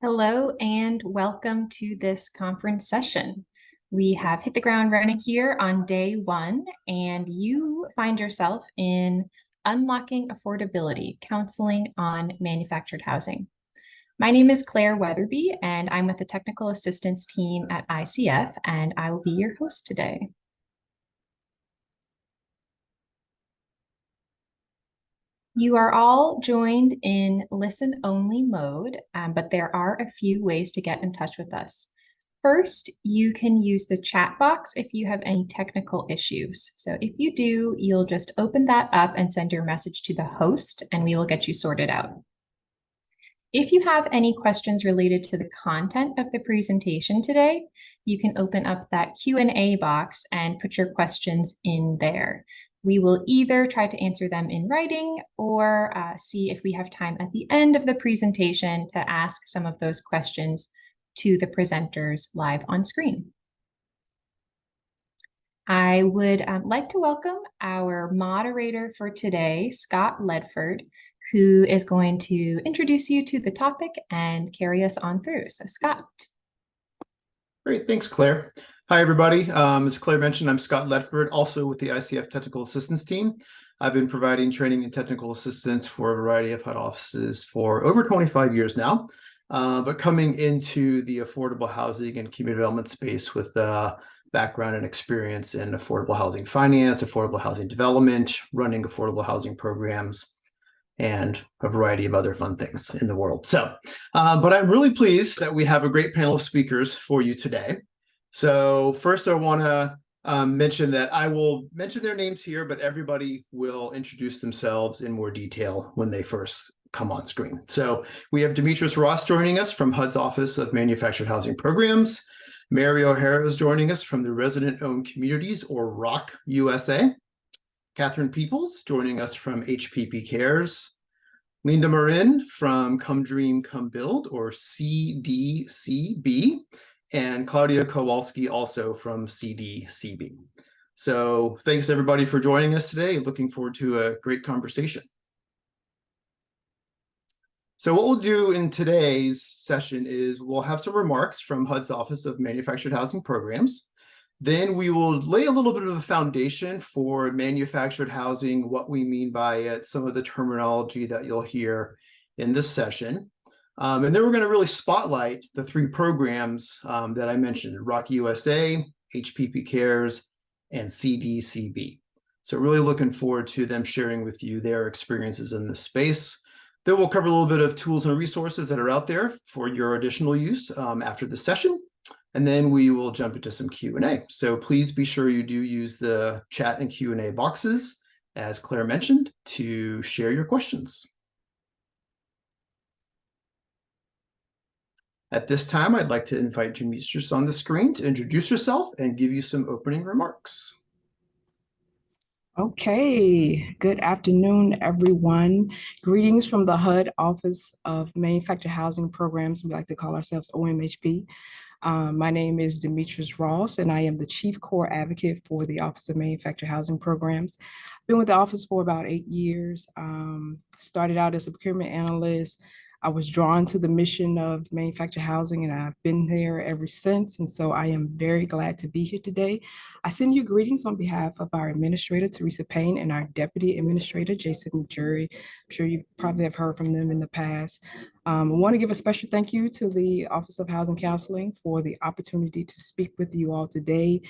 Hello and welcome to this conference session. We have hit the ground running here on day one, and you find yourself in Unlocking Affordability, Counseling on Manufactured Housing. My name is Claire Weatherby, and I'm with the Technical Assistance team at ICF, and I will be your host today. You are all joined in listen-only mode, but there are a few ways to get in touch with us. First, you can use the chat box if you have any technical issues. So if you do, you'll just open that up and send your message to the host, and we will get you sorted out. If you have any questions related to the content of the presentation today, you can open up that Q&A box and put your questions in there. We will either try to answer them in writing or see if we have time at the end of the presentation to ask some of those questions to the presenters live on screen. I would like to welcome our moderator for today, Scott Ledford, who is going to introduce you to the topic and carry us on through. So Scott. Great, thanks, Claire. Hi, everybody. As Claire mentioned, I'm Scott Ledford, also with the ICF Technical Assistance team. I've been providing training and technical assistance for a variety of HUD offices for over 25 years now, but coming into the affordable housing and community development space with background and experience in affordable housing finance, affordable housing development, running affordable housing programs, and a variety of other fun things in the world. But I'm really pleased that we have a great panel of speakers for you today. So first I want to mention that I will mention their names here, but everybody will introduce themselves in more detail when they first come on screen. So we have Demetrius Ross joining us from HUD's Office of Manufactured Housing Programs. Mary O'Hara is joining us from the Resident-Owned Communities, or ROC USA. Catherine Peoples joining us from HPP Cares. Linda Marin from Come Dream, Come Build, or CDCB. And Claudia Kowalski also from CDCB. So thanks everybody for joining us today. Looking forward to a great conversation. So what we'll do in today's session is we'll have some remarks from HUD's Office of Manufactured Housing Programs. Then we will lay a little bit of a foundation for manufactured housing, what we mean by it, some of the terminology that you'll hear in this session. And then we're going to really spotlight the three programs that I mentioned, ROC USA, HPP Cares, and CDCB. So really looking forward to them sharing with you their experiences in this space. Then we'll cover a little bit of tools and resources that are out there for your additional use after the session. And then we will jump into some Q&A. So please be sure you do use the chat and Q&A boxes, as Claire mentioned, to share your questions. At this time, I'd like to invite Demetrius on the screen to introduce herself and give you some opening remarks. Okay, good afternoon, everyone. Greetings from the HUD Office of Manufactured Housing Programs. We like to call ourselves OMHP. My name is Demetrius Ross, and I am the Chief Core Advocate for the Office of Manufactured Housing Programs. Been with the office for about 8 years. Started out as a procurement analyst. I was drawn to the mission of manufactured housing, and I've been there ever since. And so I am very glad to be here today. I send you greetings on behalf of our administrator, Teresa Payne, and our deputy administrator, Jason Jury. I'm sure you probably have heard from them in the past. I want to give a special thank you to the Office of Housing Counseling for the opportunity to speak with you all today.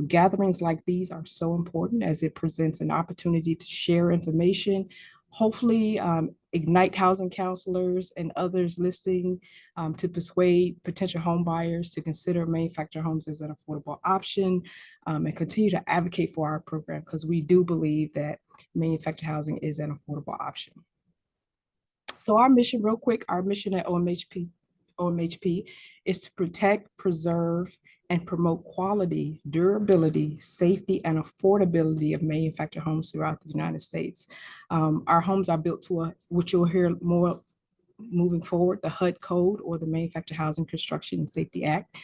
Gatherings like these are so important as it presents an opportunity to share information, hopefully ignite housing counselors and others listening to persuade potential home buyers to consider manufactured homes as an affordable option, and continue to advocate for our program, because we do believe that manufactured housing is an affordable option. So our mission, real quick, our mission at OMHP is to protect, preserve, and promote quality, durability, safety, and affordability of manufactured homes throughout the United States. Our homes are built to which you'll hear more moving forward, the HUD code, or the Manufactured Housing Construction and Safety Act.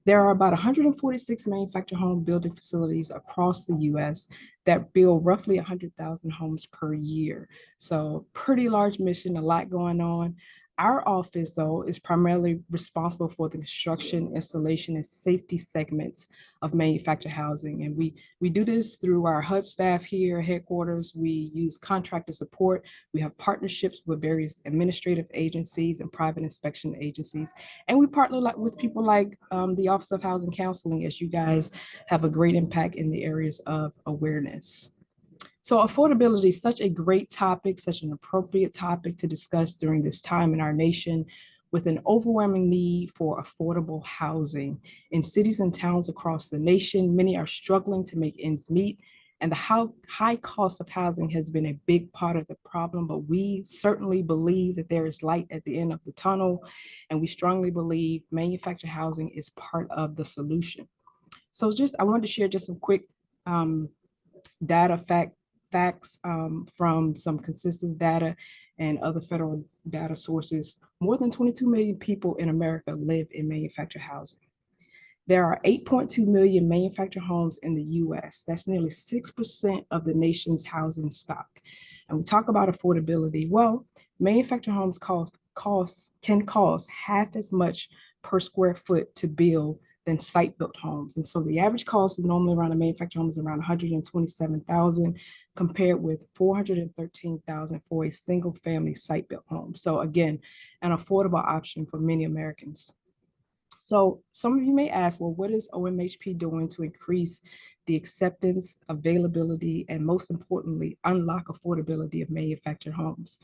There are about 146 manufactured home building facilities across the U.S. that build roughly 100,000 homes per year. So pretty large mission, a lot going on. Our office, though, is primarily responsible for the construction, installation, and safety segments of manufactured housing. And we do this through our HUD staff here at headquarters. We use contractor support. We have partnerships with various administrative agencies and private inspection agencies. And we partner with people like the Office of Housing Counseling, as you guys have a great impact in the areas of awareness. So affordability is such a great topic, such an appropriate topic to discuss during this time in our nation with an overwhelming need for affordable housing. In cities and towns across the nation, many are struggling to make ends meet, and the high cost of housing has been a big part of the problem, but we certainly believe that there is light at the end of the tunnel, and we strongly believe manufactured housing is part of the solution. So I wanted to share just some quick data facts from some consensus data and other federal data sources. More than 22 million people in America live in manufactured housing. There are 8.2 million manufactured homes in the US. That's nearly 6% of the nation's housing stock. And we talk about affordability. Well, manufactured homes can cost half as much per square foot to build than site-built homes. And so the average cost is normally around a manufactured home is around 127,000 compared with 413,000 for a single family site-built home. So again, an affordable option for many Americans. So some of you may ask, well, what is OMHP doing to increase the acceptance, availability, and most importantly, unlock affordability of manufactured homes?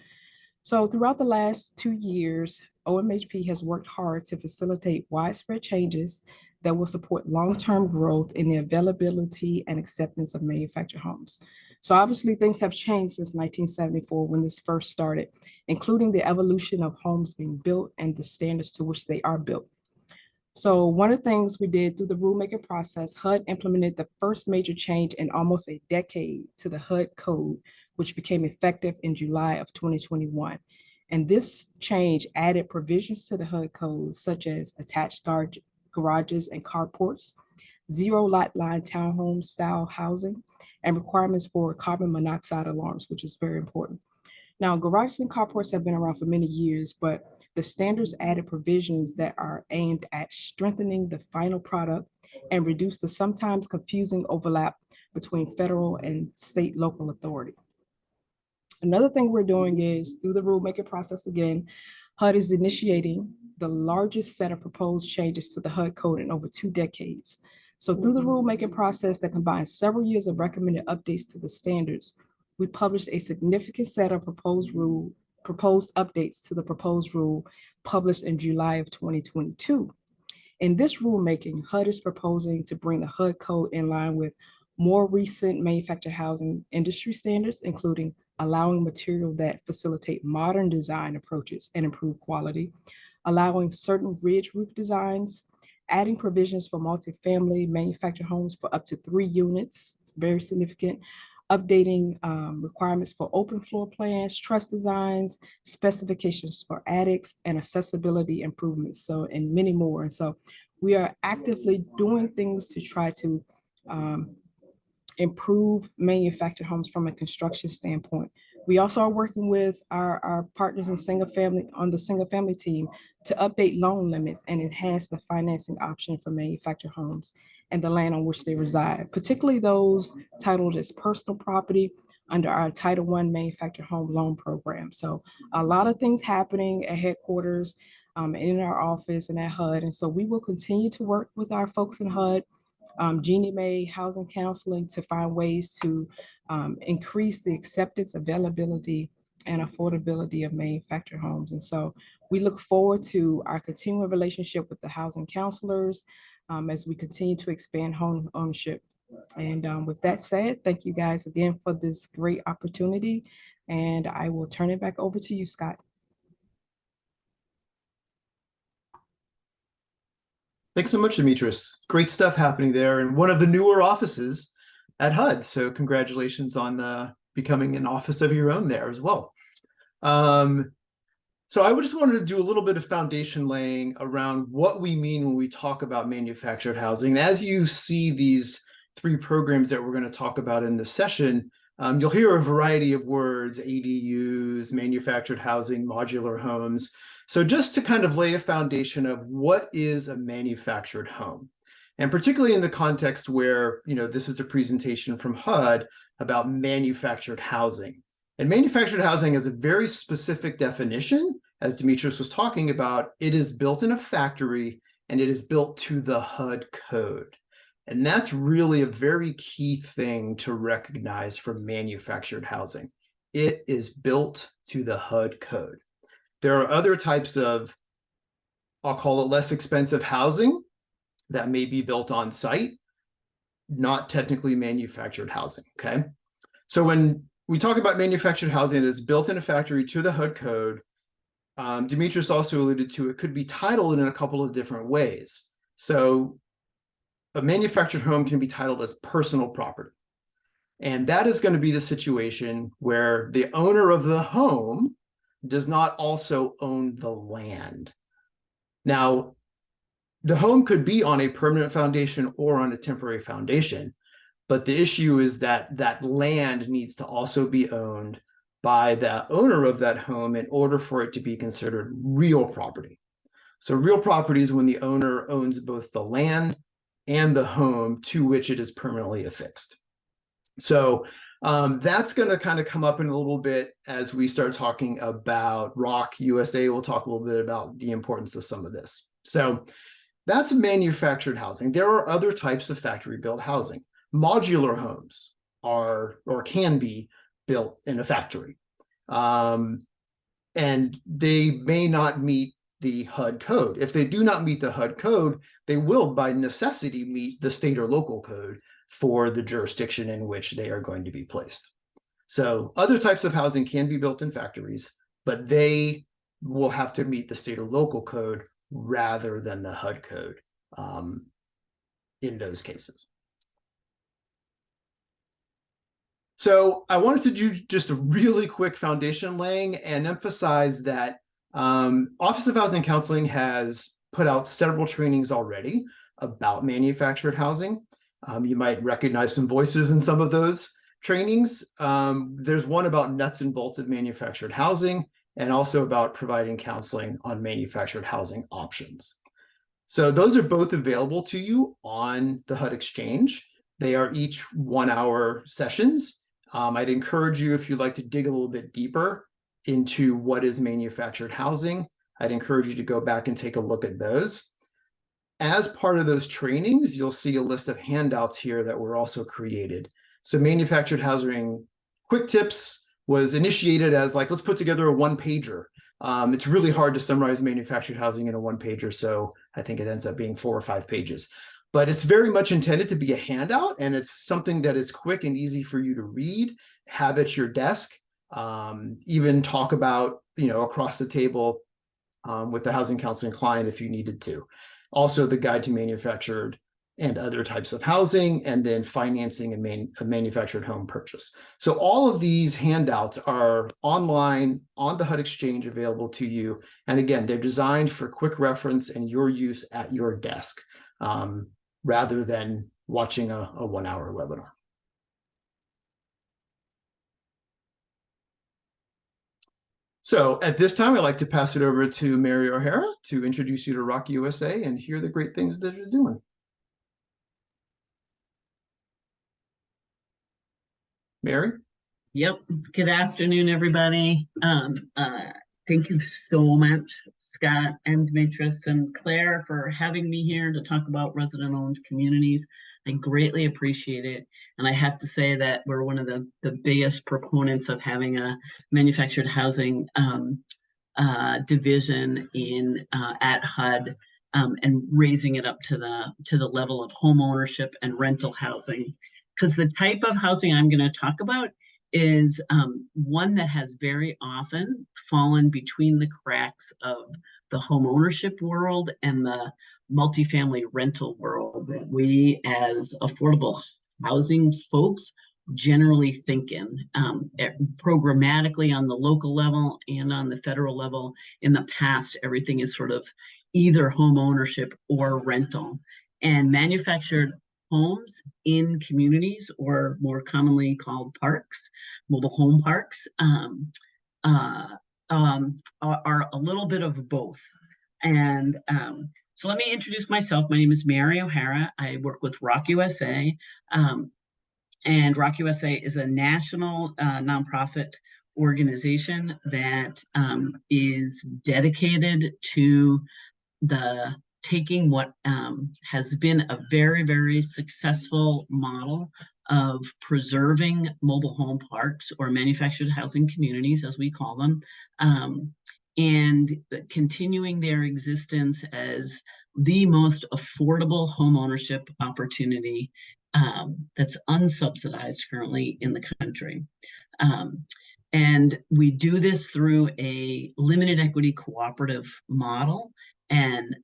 So throughout the last 2 years, OMHP has worked hard to facilitate widespread changes that will support long-term growth in the availability and acceptance of manufactured homes. So obviously things have changed since 1974 when this first started, including the evolution of homes being built and the standards to which they are built. So one of the things we did through the rulemaking process, HUD implemented the first major change in almost a decade to the HUD code, which became effective in July of 2021. And this change added provisions to the HUD code, such as attached garages and carports, zero lot line townhome style housing, and requirements for carbon monoxide alarms, which is very important. Now, garages and carports have been around for many years, but the standards added provisions that are aimed at strengthening the final product and reduce the sometimes confusing overlap between federal and state local authority. Another thing we're doing is through the rulemaking process again, HUD is initiating the largest set of proposed changes to the HUD code in over 2 decades. So through the rulemaking process that combines several years of recommended updates to the standards, we published a significant set of proposed updates to the proposed rule published in July of 2022. In this rulemaking, HUD is proposing to bring the HUD code in line with more recent manufactured housing industry standards, including allowing material that facilitate modern design approaches and improve quality, allowing certain ridge roof designs, adding provisions for multifamily manufactured homes for up to 3 units, very significant, updating requirements for open floor plans, truss designs, specifications for attics, and accessibility improvements, so and many more. And so we are actively doing things to try to improve manufactured homes from a construction standpoint. We also are working with our partners in single family team to update loan limits and enhance the financing option for manufactured homes and the land on which they reside, particularly those titled as personal property under our Title I manufactured home loan program. So a lot of things happening at headquarters, in our office and at HUD. And so we will continue to work with our folks in HUD, Jeannie Mae Housing Counseling, to find ways to increase the acceptance, availability, and affordability of manufactured homes. And so we look forward to our continuing relationship with the housing counselors as we continue to expand home ownership. And with that said, thank you guys again for this great opportunity. And I will turn it back over to you, Scott. Thanks so much, Demetris. Great stuff happening there, and one of the newer offices at HUD. So congratulations on becoming an office of your own there as well. So I just wanted to do a little bit of foundation laying around what we mean when we talk about manufactured housing. And as you see these 3 programs that we're going to talk about in this session, you'll hear a variety of words: ADUs, manufactured housing, modular homes. So just to kind of lay a foundation of what is a manufactured home, and particularly in the context where, this is a presentation from HUD about manufactured housing. And manufactured housing is a very specific definition, as Demetrius was talking about. It is built in a factory and it is built to the HUD code. And that's really a very key thing to recognize for manufactured housing. It is built to the HUD code. There are other types of, I'll call it less expensive housing that may be built on site, not technically manufactured housing, okay? So when we talk about manufactured housing, it is built in a factory to the HUD code. Demetrius also alluded to it could be titled in a couple of different ways. So a manufactured home can be titled as personal property. And that is going to be the situation where the owner of the home does not also own the land. Now, the home could be on a permanent foundation or on a temporary foundation, but the issue is that that land needs to also be owned by the owner of that home in order for it to be considered real property. So real property is when the owner owns both the land and the home to which it is permanently affixed. So that's going to kind of come up in a little bit as we start talking about ROC USA. We'll talk a little bit about the importance of some of this. So that's manufactured housing. There are other types of factory-built housing. Modular homes are or can be built in a factory. And they may not meet the HUD code. If they do not meet the HUD code, they will by necessity meet the state or local code for the jurisdiction in which they are going to be placed. So other types of housing can be built in factories, but they will have to meet the state or local code rather than the HUD code in those cases. So I wanted to do just a really quick foundation laying and emphasize that Office of Housing Counseling has put out several trainings already about manufactured housing. You might recognize some voices in some of those trainings. There's one about nuts and bolts of manufactured housing and also about providing counseling on manufactured housing options. So those are both available to you on the HUD Exchange. They are each 1-hour sessions. I'd encourage you, if you'd like to dig a little bit deeper into what is manufactured housing, I'd encourage you to go back and take a look at those. As part of those trainings, you'll see a list of handouts here that were also created. So manufactured housing quick tips was initiated as like, let's put together a one-pager. It's really hard to summarize manufactured housing in a one-pager, so I think it ends up being 4 or 5 pages. But it's very much intended to be a handout, and it's something that is quick and easy for you to read, have at your desk, even talk about, across the table with the housing counseling client if you needed to. Also, the guide to manufactured and other types of housing, and then financing a manufactured home purchase. So all of these handouts are online on the HUD Exchange available to you. And again, they're designed for quick reference and your use at your desk rather than watching a 1-hour webinar. So at this time, I'd like to pass it over to Mary O'Hara to introduce you to ROC USA and hear the great things that they're doing. Mary? Yep. Good afternoon, everybody. Thank you so much, Scott and Demetrius and Claire, for having me here to talk about resident-owned communities. I greatly appreciate it. And I have to say that we're one of the biggest proponents of having a manufactured housing division at HUD and raising it up to the level of home ownership and rental housing. Because the type of housing I'm going to talk about is one that has very often fallen between the cracks of the home ownership world and the multifamily rental world that we as affordable housing folks generally think in programmatically on the local level and on the federal level. In the past, everything is sort of either home ownership or rental, and manufactured homes in communities, or more commonly called parks, mobile home parks, are a little bit of both. And so let me introduce myself. My name is Mary O'Hara. I work with Rock USA. And Rock USA is a national nonprofit organization that is dedicated to taking what has been a very, very successful model of preserving mobile home parks, or manufactured housing communities, as we call them, and continuing their existence as the most affordable home ownership opportunity that's unsubsidized currently in the country. And we do this through a limited equity cooperative model. And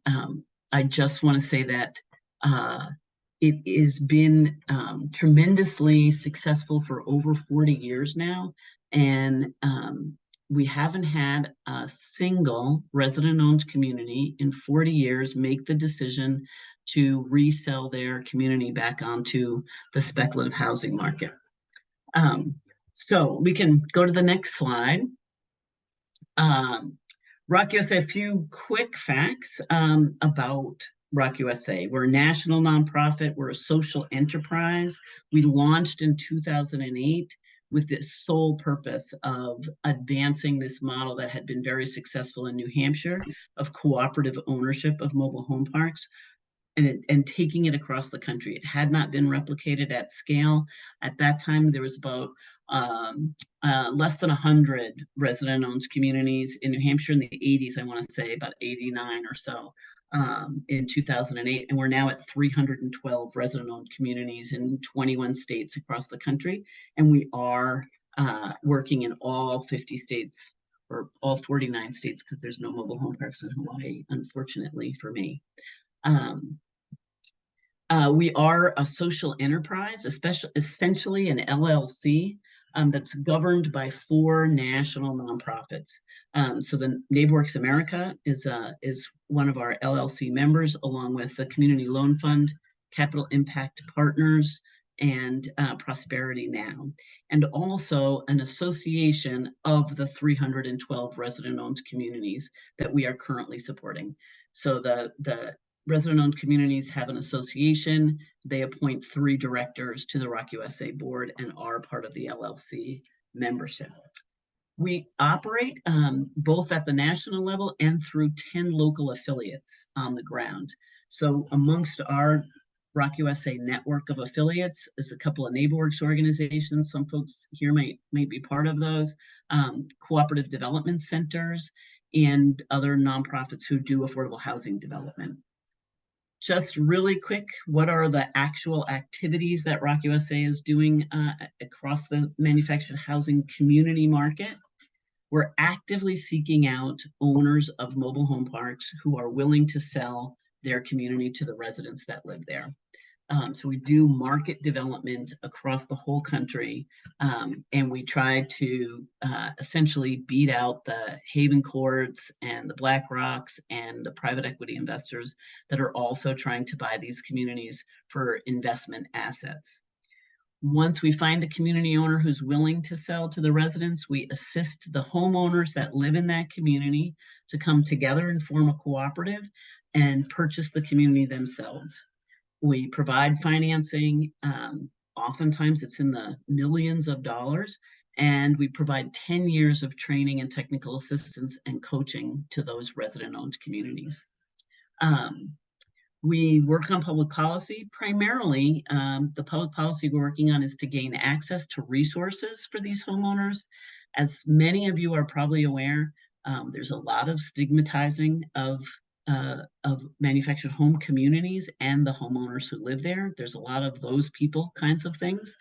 I just want to say that it has been tremendously successful for over 40 years now. And we haven't had a single resident-owned community in 40 years make the decision to resell their community back onto the speculative housing market. So we can go to the next slide. Rock USA, a few quick facts about Rock USA. We're a national nonprofit. We're a social enterprise. We launched in 2008 with the sole purpose of advancing this model that had been very successful in New Hampshire of cooperative ownership of mobile home parks, and taking it across the country. It had not been replicated at scale. At that time, there was about less than 100 resident-owned communities in New Hampshire in the 80s, I want to say, about 89 or so in 2008. And we're now at 312 resident-owned communities in 21 states across the country. And we are working in all 50 states, or all 49 states, because there's no mobile home parks in Hawaii, unfortunately for me. We are a social enterprise, essentially an LLC that's governed by 4 national nonprofits. So the NeighborWorks America is one of our LLC members, along with the Community Loan Fund, Capital Impact Partners, and Prosperity Now, and also an association of the 312 resident-owned communities that we are currently supporting. So the resident-owned communities have an association. They appoint 3 directors to the Rock USA board and are part of the LLC membership. We operate both at the national level and through 10 local affiliates on the ground. So amongst our Rock USA network of affiliates is a couple of NeighborWorks organizations. Some folks here might be part of those, cooperative development centers, and other nonprofits who do affordable housing development. Just really quick, what are the actual activities that Rock USA is doing across the manufactured housing community market? We're actively seeking out owners of mobile home parks who are willing to sell their community to the residents that live there. So we do market development across the whole country, and we try to essentially beat out the Haven Courts and the BlackRocks and the private equity investors that are also trying to buy these communities for investment assets. Once we find a community owner who's willing to sell to the residents, we assist the homeowners that live in that community to come together and form a cooperative and purchase the community themselves. We provide financing. Oftentimes it's in the millions of dollars, and we provide 10 years of training and technical assistance and coaching to those resident-owned communities. We work on public policy. Primarily, the public policy we're working on is to gain access to resources for these homeowners. As many of you are probably aware, there's a lot of stigmatizing of manufactured home communities and the homeowners who live there. There's a lot of those people kinds of things.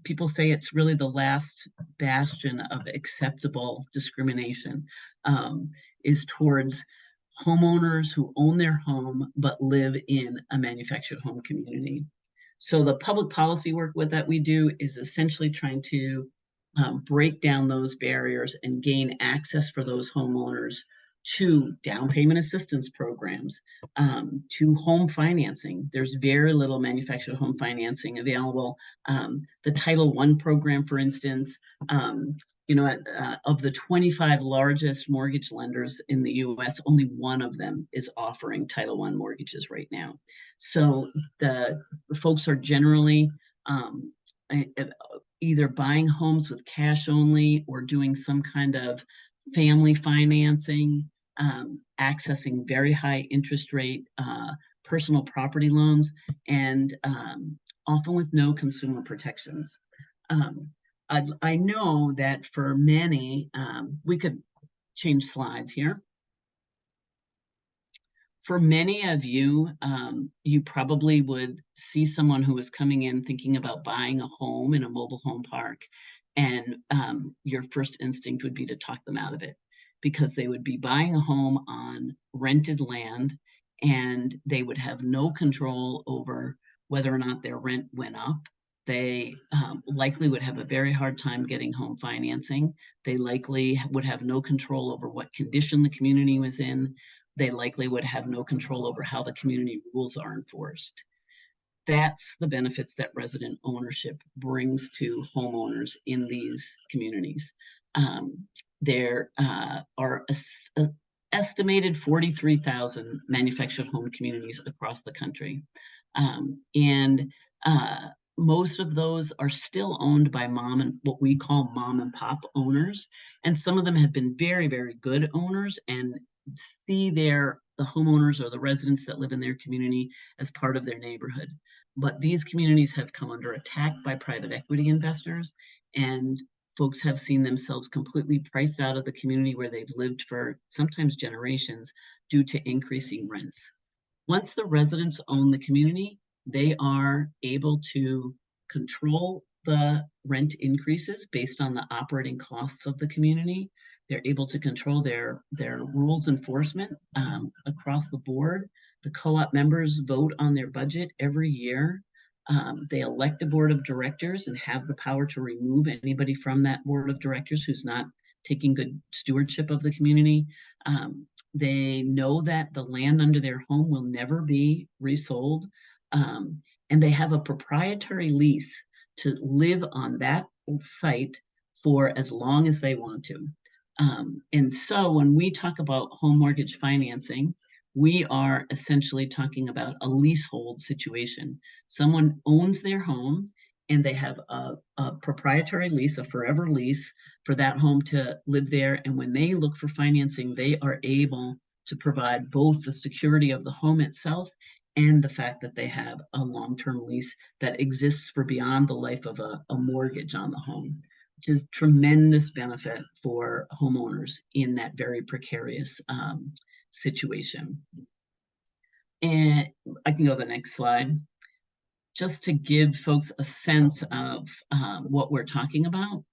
People say it's really the last bastion of acceptable discrimination is towards homeowners who own their home but live in a manufactured home community. So the public policy work that we do is essentially trying to break down those barriers and gain access for those homeowners to down payment assistance programs, to home financing. There's very little manufactured home financing available. The Title I program, for instance, of the 25 largest mortgage lenders in the US, only one of them is offering Title I mortgages right now. So the folks are generally either buying homes with cash only or doing some kind of family financing, accessing very high interest rate personal property loans, and often with no consumer protections. I know that for many, we could change slides here. For many of you, you probably would see someone who is coming in thinking about buying a home in a mobile home park, and your first instinct would be to talk them out of it, because they would be buying a home on rented land and they would have no control over whether or not their rent went up. They likely would have a very hard time getting home financing. They likely would have no control over what condition the community was in. They likely would have no control over how the community rules are enforced. That's the benefits that resident ownership brings to homeowners in these communities. There are estimated 43,000 manufactured home communities across the country. Most of those are still owned by what we call mom and pop owners. And some of them have been very, very good owners and see the homeowners or the residents that live in their community as part of their neighborhood. But these communities have come under attack by private equity investors, and folks have seen themselves completely priced out of the community where they've lived for sometimes generations due to increasing rents. Once the residents own the community, they are able to control the rent increases based on the operating costs of the community. They're able to control their rules enforcement across the board. The co-op members vote on their budget every year. They elect a board of directors and have the power to remove anybody from that board of directors who's not taking good stewardship of the community. They know that the land under their home will never be resold. And they have a proprietary lease to live on that site for as long as they want to. And so when we talk about home mortgage financing, we are essentially talking about a leasehold situation. Someone owns their home and they have a proprietary lease, a forever lease for that home to live there. And when they look for financing, they are able to provide both the security of the home itself and the fact that they have a long-term lease that exists for beyond the life of a mortgage on the home, which is tremendous benefit for homeowners in that very precarious situation. And I can go to the next slide. Just to give folks a sense of what we're talking about.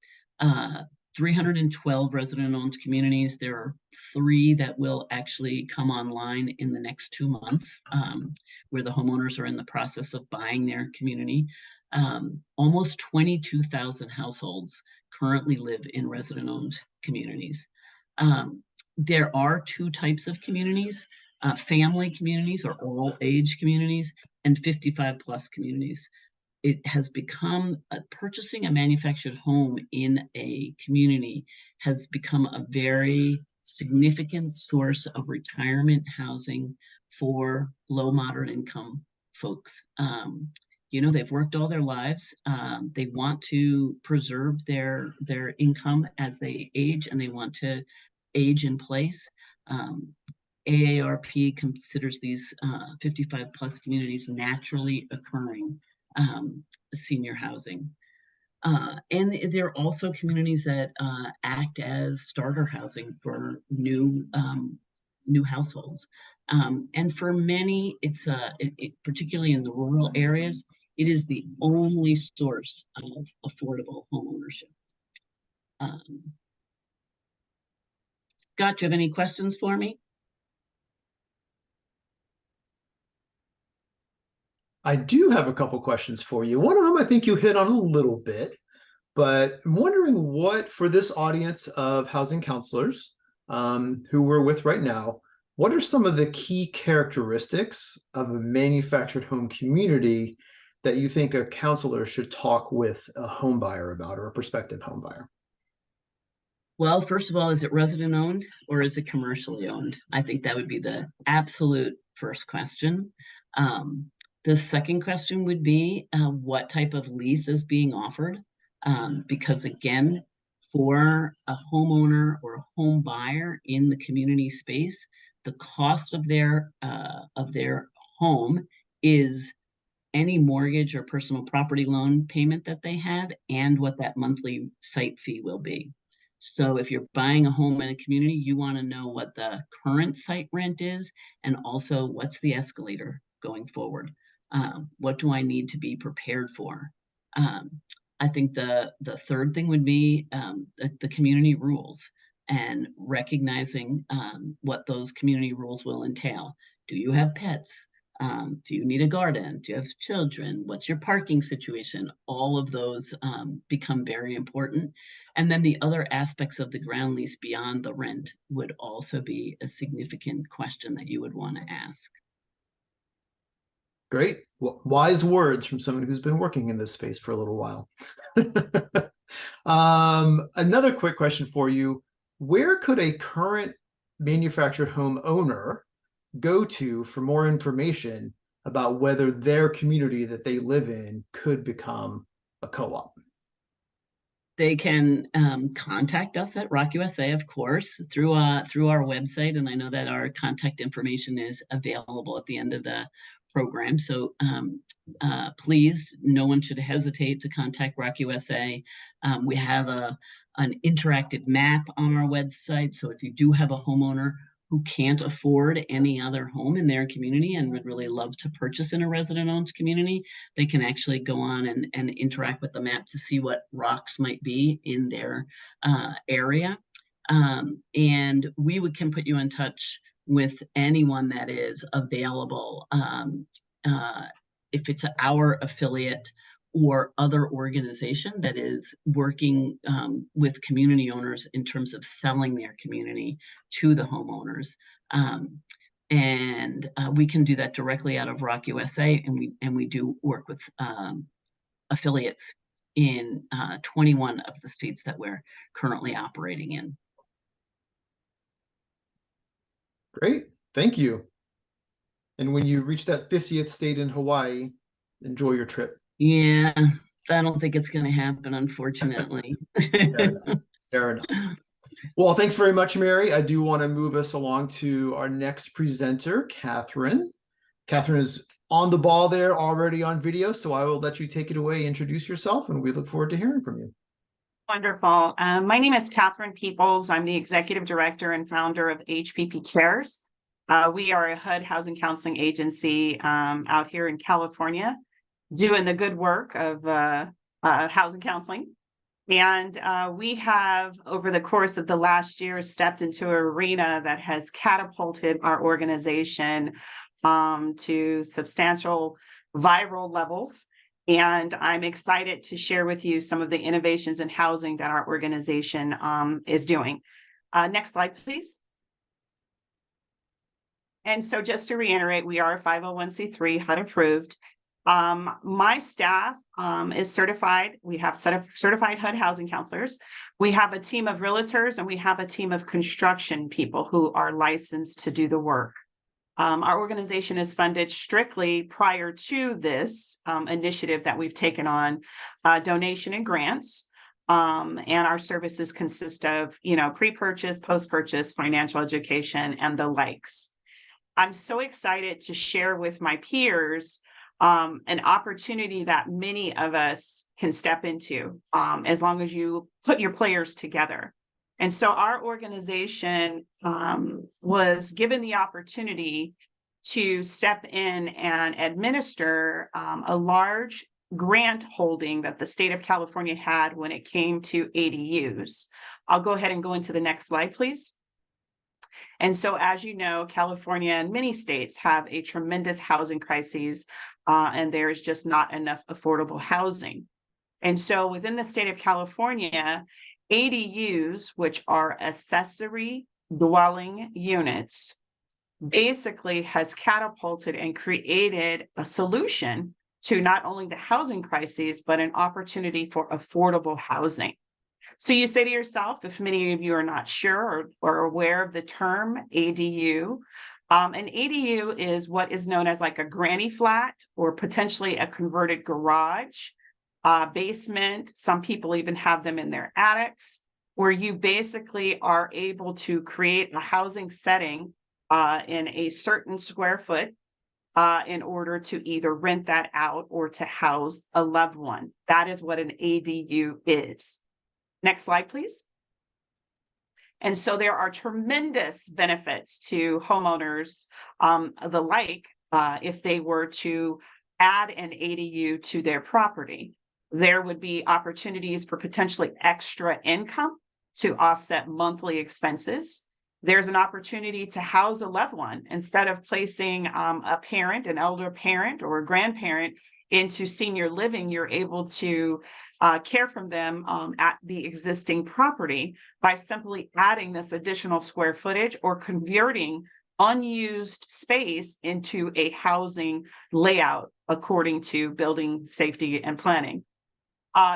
312 resident-owned communities. There are 3 that will actually come online in the next 2 months, where the homeowners are in the process of buying their community. Almost 22,000 households currently live in resident-owned communities. There are 2 types of communities, family communities or all-age communities, and 55-plus communities. It has become, purchasing a manufactured home in a community has become a very significant source of retirement housing for low, moderate income folks. They've worked all their lives. They want to preserve their income as they age, and they want to age in place. AARP considers these 55-plus communities naturally occurring senior housing. And there are also communities that act as starter housing for new households. And for many, it's particularly in the rural areas, it is the only source of affordable homeownership. Scott, do you have any questions for me? I do have a couple questions for you. One of them I think you hit on a little bit, but I'm wondering what, for this audience of housing counselors, who we're with right now, what are some of the key characteristics of a manufactured home community that you think a counselor should talk with a home buyer about, or a prospective home buyer? Well, first of all, is it resident owned or is it commercially owned? I think that would be the absolute first question. The second question would be what type of lease is being offered? Because again, for a homeowner or a home buyer in the community space, the cost of their home is any mortgage or personal property loan payment that they have and what that monthly site fee will be. So if you're buying a home in a community, you want to know what the current site rent is and also what's the escalator going forward. What do I need to be prepared for? I think the third thing would be the community rules and recognizing what those community rules will entail. Do you have pets? Do you need a garden? Do you have children? What's your parking situation? All of those become very important. And then the other aspects of the ground lease beyond the rent would also be a significant question that you would want to ask. Great. Well, wise words from someone who's been working in this space for a little while. Another quick question for you. Where could a current manufactured home owner go to for more information about whether their community that they live in could become a co-op? They can contact us at Rock USA, of course, through our website. And I know that our contact information is available at the end of the program. So please, no one should hesitate to contact Rock USA. We have an interactive map on our website. So if you do have a homeowner who can't afford any other home in their community and would really love to purchase in a resident-owned community, they can actually go on and interact with the map to see what rocks might be in their area. And we can put you in touch with anyone that is available, if it's our affiliate or other organization that is working with community owners in terms of selling their community to the homeowners. And we can do that directly out of Rock USA, and we do work with affiliates in 21 of the states that we're currently operating in. Great, thank you. And when you reach that 50th state in Hawaii, enjoy your trip. Yeah, I don't think it's going to happen, unfortunately. Fair enough. Well, thanks very much, Mary. I do want to move us along to our next presenter, Catherine. Catherine is on the ball there already on video, so I will let you take it away, introduce yourself, and we look forward to hearing from you. Wonderful. My name is Catherine Peoples. I'm the executive director and founder of HPP Cares. We are a HUD housing counseling agency out here in California, doing the good work of housing counseling. And we have, over the course of the last year, stepped into an arena that has catapulted our organization to substantial viral levels. And I'm excited to share with you some of the innovations in housing that our organization is doing. Next slide, please. And so just to reiterate, we are a 501c3 HUD approved. My staff is certified. We have certified HUD housing counselors. We have a team of realtors, and we have a team of construction people who are licensed to do the work. Our organization is funded strictly prior to this initiative that we've taken on, donation and grants. And our services consist of, pre-purchase, post-purchase, financial education, and the likes. I'm so excited to share with my peers an opportunity that many of us can step into as long as you put your players together. And so our organization was given the opportunity to step in and administer a large grant holding that the state of California had when it came to ADUs. I'll go ahead and go into the next slide, please. And so, as you know, California and many states have a tremendous housing crisis, and there's just not enough affordable housing. And so within the state of California, ADUs, which are accessory dwelling units basically has catapulted and created a solution to not only the housing crises, but an opportunity for affordable housing. So you say to yourself, if many of you are not sure or aware of the term ADU, an ADU is what is known as like a granny flat or potentially a converted garage, basement. Some people even have them in their attics, where you basically are able to create a housing setting in a certain square foot in order to either rent that out or to house a loved one. That is what an ADU is. Next slide, please. And so there are tremendous benefits to homeowners, the like, if they were to add an ADU to their property. There would be opportunities for potentially extra income to offset monthly expenses. There's an opportunity to house a loved one instead of placing a parent, an elder parent or a grandparent into senior living. You're able to care for them at the existing property by simply adding this additional square footage or converting unused space into a housing layout according to building safety and planning.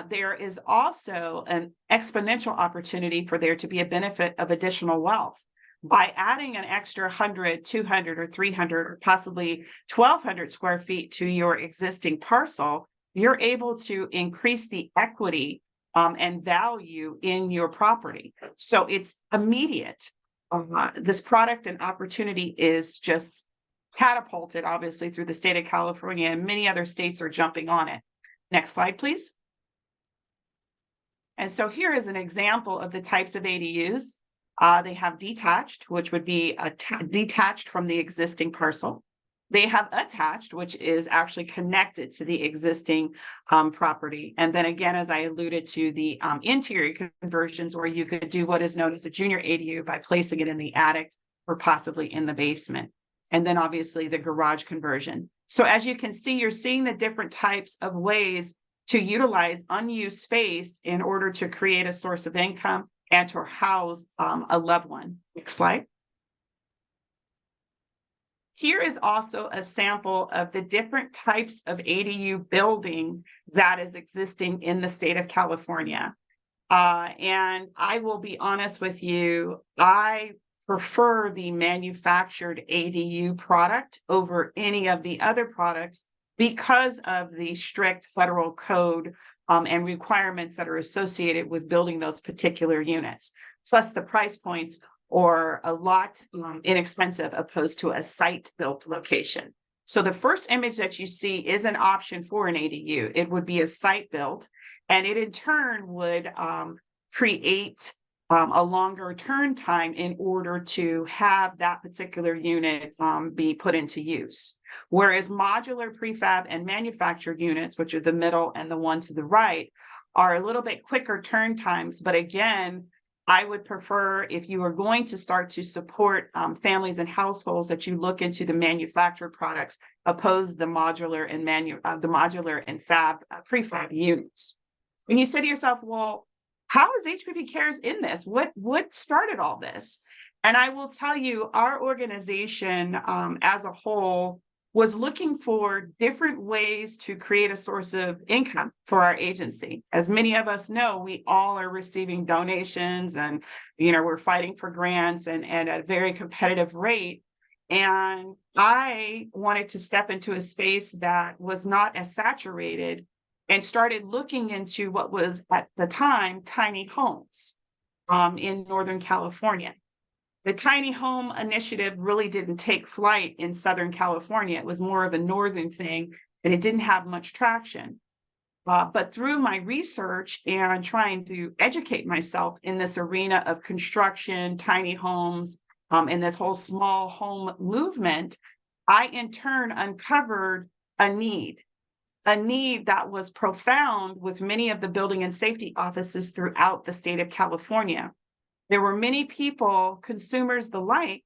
There is also an exponential opportunity for there to be a benefit of additional wealth. By adding an extra 100, 200, or 300, or possibly 1,200 square feet to your existing parcel, you're able to increase the equity and value in your property. So it's immediate. This product and opportunity is just catapulted, obviously, through the state of California, and many other states are jumping on it. Next slide, please. And so here is an example of the types of ADUs. They have detached, which would be detached from the existing parcel. They have attached, which is actually connected to the existing property. And then again, as I alluded to, the interior conversions, where you could do what is known as a junior ADU by placing it in the attic or possibly in the basement. And then obviously the garage conversion. So as you can see, you're seeing the different types of ways to utilize unused space in order to create a source of income and to house a loved one. Next slide. Here is also a sample of the different types of ADU building that is existing in the state of California. And I will be honest with you, I prefer the manufactured ADU product over any of the other products because of the strict federal code and requirements that are associated with building those particular units. Plus the price points are a lot inexpensive opposed to a site-built location. So the first image that you see is an option for an ADU. It would be a site-built, and it in turn would create a longer turn time in order to have that particular unit be put into use. Whereas modular prefab and manufactured units, which are the middle and the one to the right, are a little bit quicker turn times. But again, I would prefer, if you are going to start to support families and households, that you look into the manufactured products opposed the modular and prefab units. And you say to yourself, well, how is HPP Cares in this? What started all this? And I will tell you, our organization as a whole was looking for different ways to create a source of income for our agency. As many of us know, we all are receiving donations and, we're fighting for grants and at a very competitive rate. And I wanted to step into a space that was not as saturated and started looking into what was at the time tiny homes in Northern California. The tiny home initiative really didn't take flight in Southern California. It was more of a northern thing, and it didn't have much traction. But through my research and trying to educate myself in this arena of construction, tiny homes, and this whole small home movement, I in turn uncovered a need that was profound with many of the building and safety offices throughout the state of California. There were many people, consumers the like,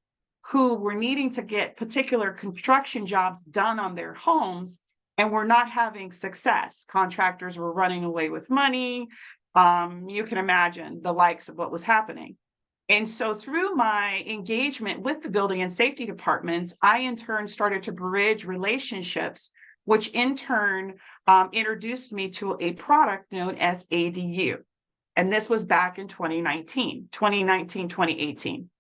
who were needing to get particular construction jobs done on their homes and were not having success. Contractors were running away with money. You can imagine the likes of what was happening. And so through my engagement with the building and safety departments, I in turn started to bridge relationships, which in turn introduced me to a product known as ADU. And this was back in 2018.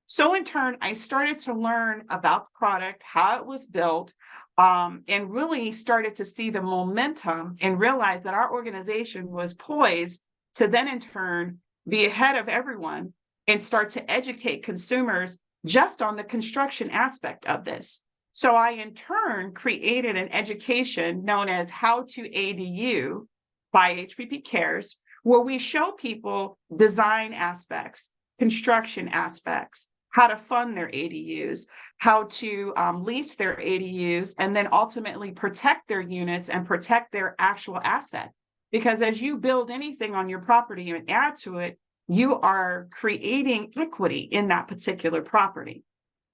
So in turn, I started to learn about the product, how it was built, and really started to see the momentum and realize that our organization was poised to then in turn be ahead of everyone and start to educate consumers just on the construction aspect of this. So I in turn created an education known as How to ADU by HPP Cares, where we show people design aspects, construction aspects, how to fund their ADUs, how to lease their ADUs, and then ultimately protect their units and protect their actual asset. Because as you build anything on your property and add to it, you are creating equity in that particular property.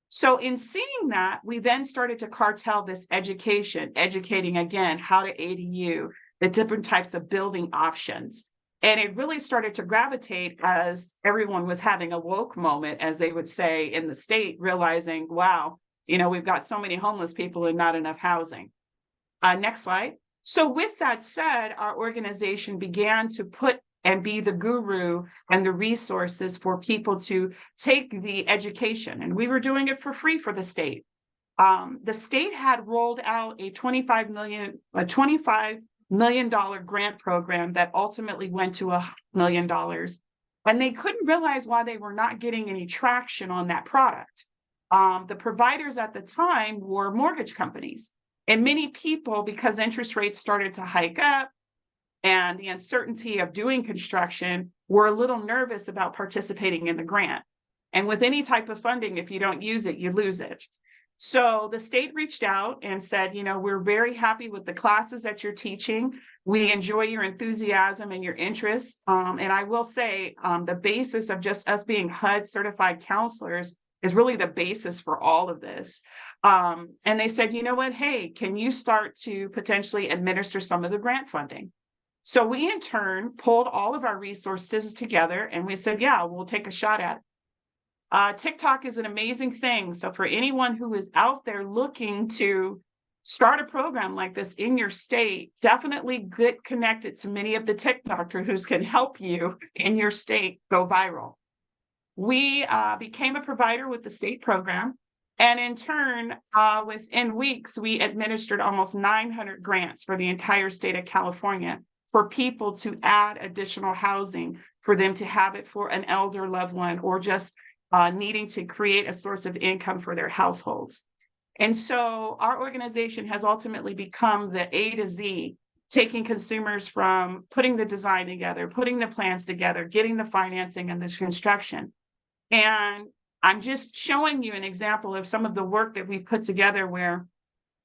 So in seeing that, we then started to cartel this education, educating again how to ADU, the different types of building options. And it really started to gravitate as everyone was having a woke moment, as they would say in the state, realizing, wow, we've got so many homeless people and not enough housing. Next slide. So with that said, our organization began to put and be the guru and the resources for people to take the education. And we were doing it for free for the state. The state had rolled out a $25 million grant program that ultimately went to $1 million. And they couldn't realize why they were not getting any traction on that product. The providers at the time were mortgage companies. And many people, because interest rates started to hike up and the uncertainty of doing construction, were a little nervous about participating in the grant. And with any type of funding, if you don't use it, you lose it. So the state reached out and said, we're very happy with the classes that you're teaching. We enjoy your enthusiasm and your interest. And I will say the basis of just us being HUD certified counselors is really the basis for all of this. And they said, you know what, hey, can you start to potentially administer some of the grant funding? So we in turn pulled all of our resources together and we said, yeah, we'll take a shot at it. TikTok is an amazing thing. So for anyone who is out there looking to start a program like this in your state, definitely get connected to many of the TikTokers who can help you in your state go viral. We became a provider with the state program. And in turn, within weeks, we administered almost 900 grants for the entire state of California for people to add additional housing, for them to have it for an elder loved one, or just needing to create a source of income for their households. And so our organization has ultimately become the A to Z, taking consumers from putting the design together, putting the plans together, getting the financing and the construction. And I'm just showing you an example of some of the work that we've put together where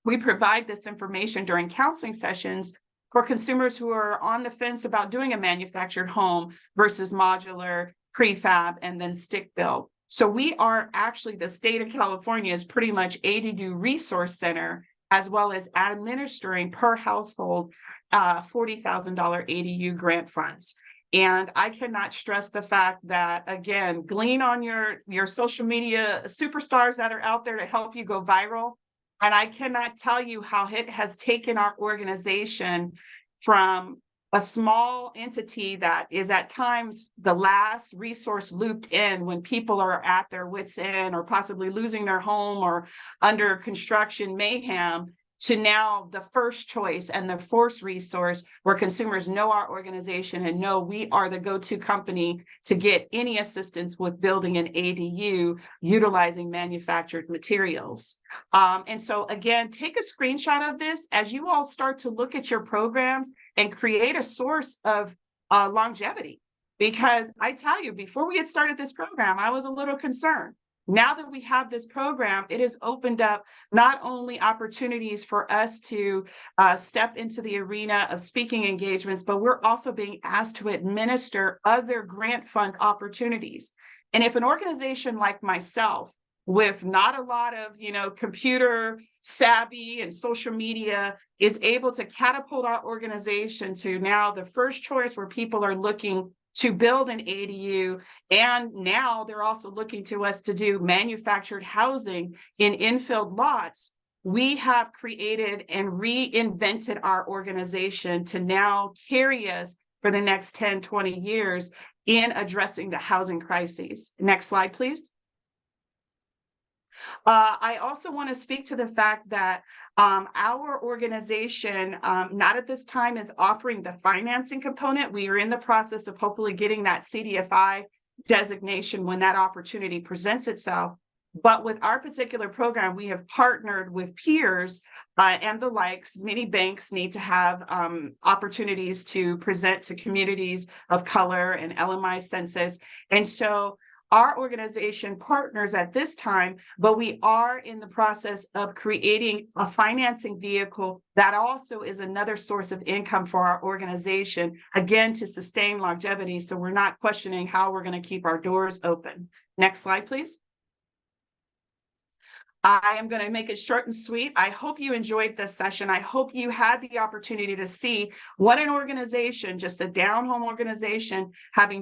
we provide this information during counseling sessions for consumers who are on the fence about doing a manufactured home versus modular, prefab, and then stick build. So we are actually, the state of California is pretty much ADU resource center, as well as administering per household $40,000 ADU grant funds. And I cannot stress the fact that, again, glean on your social media superstars that are out there to help you go viral. And I cannot tell you how it has taken our organization from a small entity that is at times the last resource looped in when people are at their wits' end or possibly losing their home or under construction mayhem, to now the first choice and the first resource where consumers know our organization and know we are the go-to company to get any assistance with building an ADU utilizing manufactured materials. And so again, take a screenshot of this as you all start to look at your programs and create a source of longevity. Because I tell you, before we had started this program, I was a little concerned. Now that we have this program, it has opened up not only opportunities for us to step into the arena of speaking engagements, but we're also being asked to administer other grant fund opportunities. And if an organization like myself, with not a lot of, computer savvy and social media, is able to catapult our organization to now the first choice where people are looking to build an ADU. And now they're also looking to us to do manufactured housing in infilled lots. We have created and reinvented our organization to now carry us for the next 10, 20 years in addressing the housing crises. Next slide, please. I also want to speak to the fact that our organization, not at this time, is offering the financing component. We are in the process of hopefully getting that CDFI designation when that opportunity presents itself. But with our particular program, we have partnered with peers and the likes. Many banks need to have opportunities to present to communities of color and LMI census. And so our organization partners at this time, but we are in the process of creating a financing vehicle that also is another source of income for our organization, again, to sustain longevity. So we're not questioning how we're going to keep our doors open. Next slide, please. I am going to make it short and sweet. I hope you enjoyed this session. I hope you had the opportunity to see what an organization, just a down home organization,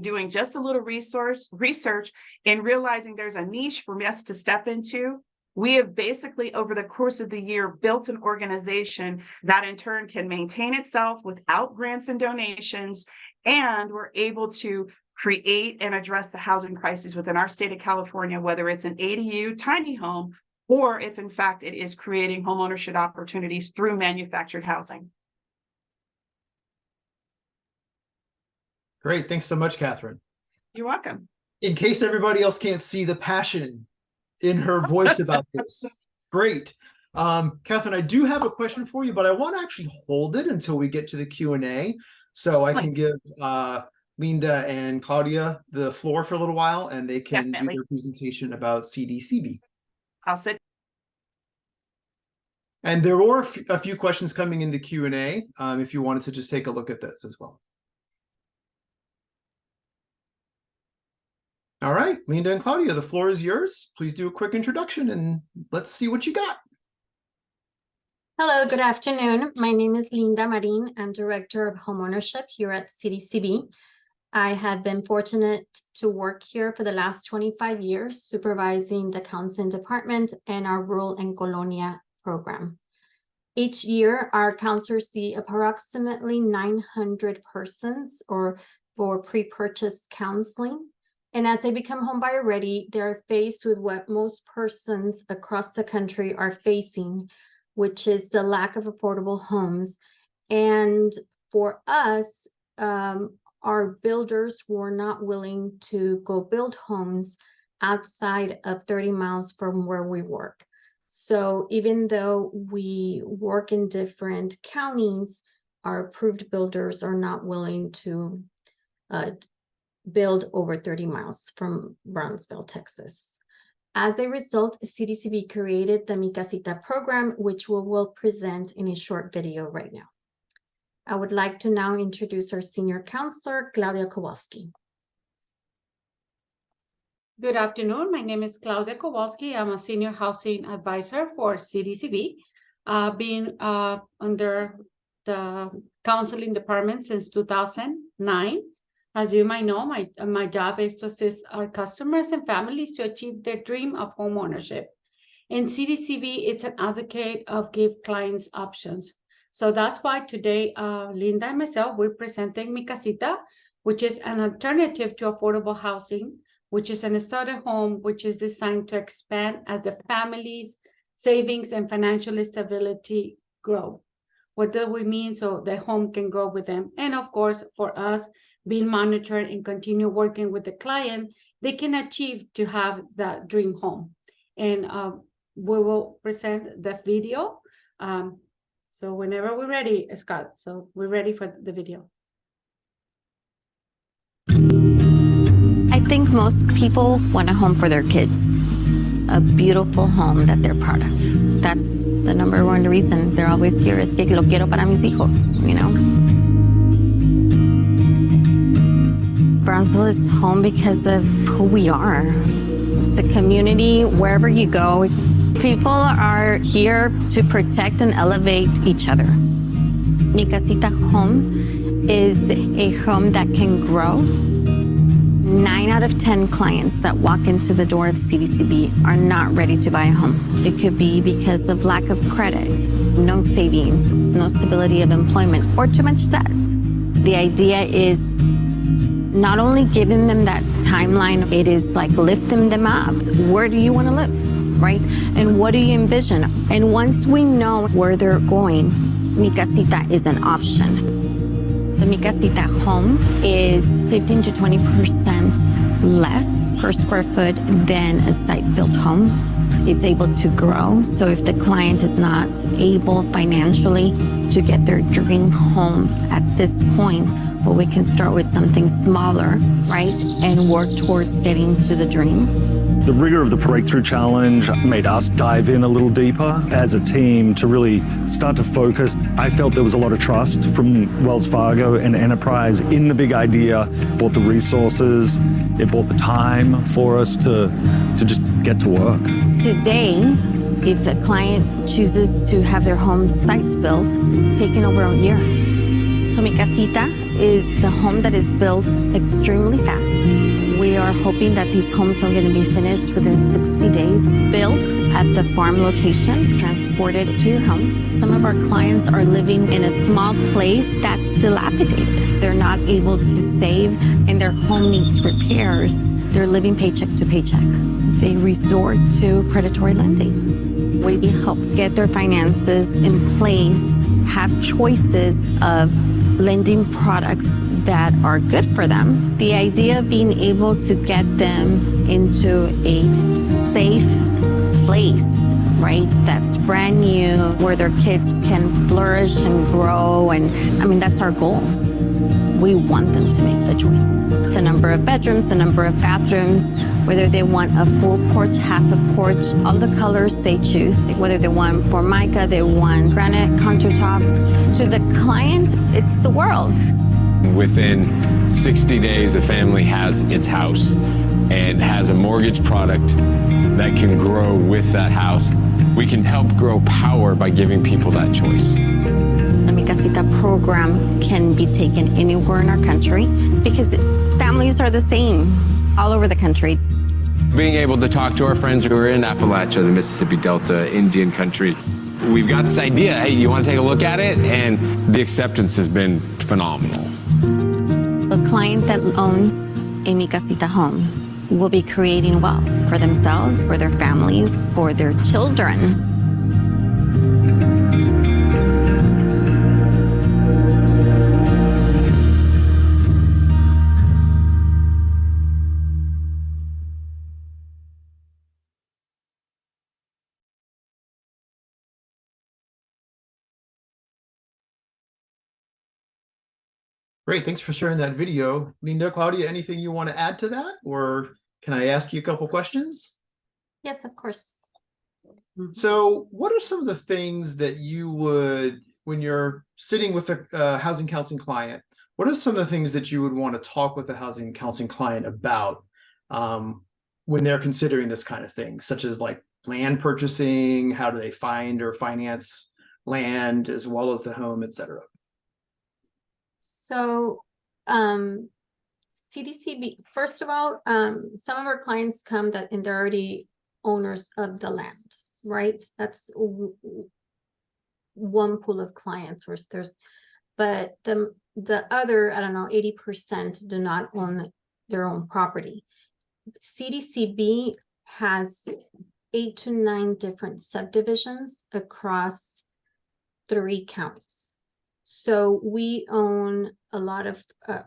doing just a little research and realizing there's a niche for us to step into. We have basically, over the course of the year, built an organization that in turn can maintain itself without grants and donations, and we're able to create and address the housing crisis within our state of California, whether it's an ADU, tiny home, or if in fact it is creating homeownership opportunities through manufactured housing. Great. Thanks so much, Catherine. You're welcome. In case everybody else can't see the passion in her voice about this. Great. Catherine, I do have a question for you, but I want to actually hold it until we get to the Q&A. So I can give Linda and Claudia the floor for a little while, and they can do their presentation about CDCB. I'll sit. And there were a few questions coming in the Q&A, if you wanted to just take a look at this as well. All right, Linda and Claudia, the floor is yours. Please do a quick introduction and let's see what you got. Hello, good afternoon. My name is Linda Marin. I'm Director of Homeownership here at CDCB. I have been fortunate to work here for the last 25 years, supervising the counseling department and our Rural and Colonia program. Each year, our counselors see approximately 900 persons for pre-purchase counseling. And as they become homebuyer ready, they're faced with what most persons across the country are facing, which is the lack of affordable homes. And for us, our builders were not willing to go build homes outside of 30 miles from where we work. So even though we work in different counties, our approved builders are not willing to build over 30 miles from Brownsville, Texas. As a result, CDCB created the Mi Casita program, which we will present in a short video right now. I would like to now introduce our senior counselor, Claudia Kowalski. Good afternoon. My name is Claudia Kowalski. I'm a senior housing advisor for CDCB. I've been under the counseling department since 2009. As you might know, my job is to assist our customers and families to achieve their dream of home ownership. In CDCB, it's an advocate of give clients options. So that's why today, Linda and myself, we're presenting Mi Casita, which is an alternative to affordable housing, which is an starter home, which is designed to expand as the family's savings and financial stability grow. What do we mean? So the home can grow with them. And of course, for us, being monitored and continue working with the client, they can achieve to have that dream home. And we will present the video. So whenever we're ready, Scott, so we're ready for the video. I think most people want a home for their kids, a beautiful home that they're proud of. That's the number one reason they're always here is que lo quiero para mis hijos, you know? Brownsville is home because of who we are. It's a community wherever you go. People are here to protect and elevate each other. Mi Casita home is a home that can grow 9 out of 10 clients that walk into the door of CDCB are not ready to buy a home. It could be because of lack of credit, no savings, no stability of employment, or too much debt. The idea is not only giving them that timeline, it is like lifting them up. Where do you want to live, right? And what do you envision? And once we know where they're going, Mi Casita is an option. The Mi Casita home is 15 to 20% less per square foot than a site-built home. It's able to grow. So if the client is not able financially to get their dream home at this point, well, we can start with something smaller, right? And work towards getting to the dream. The rigor of the Breakthrough Challenge made us dive in a little deeper as a team to really start to focus. I felt there was a lot of trust from Wells Fargo and Enterprise in the big idea. It brought the resources, it brought the time for us to just get to work. Today, if a client chooses to have their home site built, it's taken over a year. So Mi Casita is a home that is built extremely fast. We are hoping that these homes are going to be finished within 60 days, built at the farm location, transported to your home. Some of our clients are living in a small place that's dilapidated. They're not able to save and their home needs repairs. They're living paycheck to paycheck. They resort to predatory lending. We help get their finances in place, have choices of lending products that are good for them. The idea of being able to get them into a safe place, right? That's brand new, where their kids can flourish and grow. And I mean, that's our goal. We want them to make the choice. The number of bedrooms, the number of bathrooms, whether they want a full porch, half a porch, all the colors they choose, whether they want Formica, they want granite countertops. To the client, it's the world. Within 60 days, the family has its house and has a mortgage product that can grow with that house. We can help grow power by giving people that choice. The Mi Casita program can be taken anywhere in our country because families are the same all over the country. Being able to talk to our friends who are in Appalachia, the Mississippi Delta, Indian country, we've got this idea, hey, you want to take a look at it? And the acceptance has been phenomenal. A client that owns a Mi Casita home will be creating wealth for themselves, for their families, for their children. Great, thanks for sharing that video. Linda, Claudia, anything you want to add to that? Or can I ask you a couple questions? Yes, of course. So what are some of the things that you would, when you're sitting with a housing counseling client, what are some of the things that you would want to talk with a housing counseling client about when they're considering this kind of thing, such as like land purchasing, how do they find or finance land, as well as the home, et cetera? So, CDCB, first of all, some of our clients come and they're already owners of the land, right? That's one pool of clients, or but the other, I don't know, 80% do not own their own property. CDCB has 8 to 9 different subdivisions across 3 counties. So we own a lot of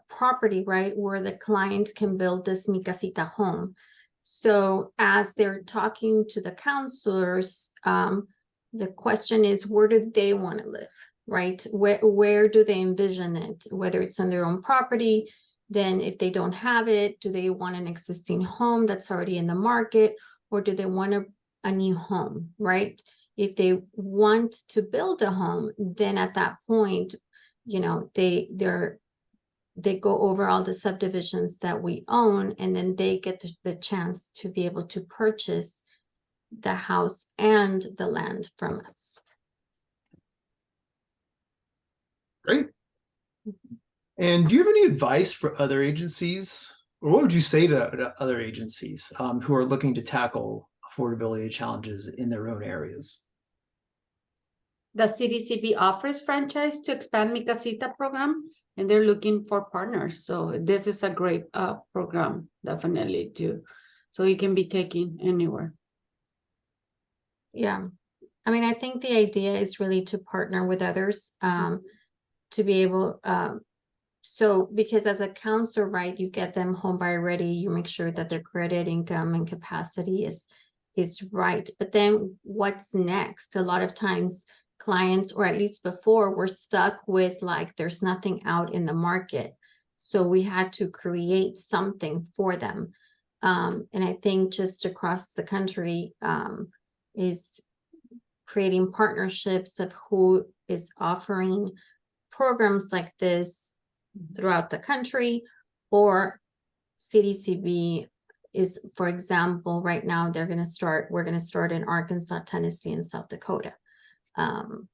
property, right, where the client can build this Mi Casita home. So as they're talking to the counselors, the question is, where do they want to live, right? Where do they envision it? Whether it's on their own property, then if they don't have it, do they want an existing home that's already in the market, or do they want a new home, right? If they want to build a home, then at that point, you know, they go over all the subdivisions that we own, and then they get the chance to be able to purchase the house and the land from us. Great. And do you have any advice for other agencies what would you say to other agencies who are looking to tackle affordability challenges in their own areas? The CDCB offers franchise to expand Mi Casita program, and they're looking for partners. So this is a great program, definitely, too. So it can be taken anywhere. Yeah. I mean, I think the idea is really to partner with others to be able, so because as a counselor, right, you get them home buyer ready, you make sure that their credit, income, and capacity is right. But then what's next? A lot of times clients, or at least before, were stuck with like, there's nothing out in the market. So we had to create something for them. And I think just across the country is creating partnerships of who is offering programs like this throughout the country, or CDCB is, for example, right now we're going to start in Arkansas, Tennessee, and South Dakota.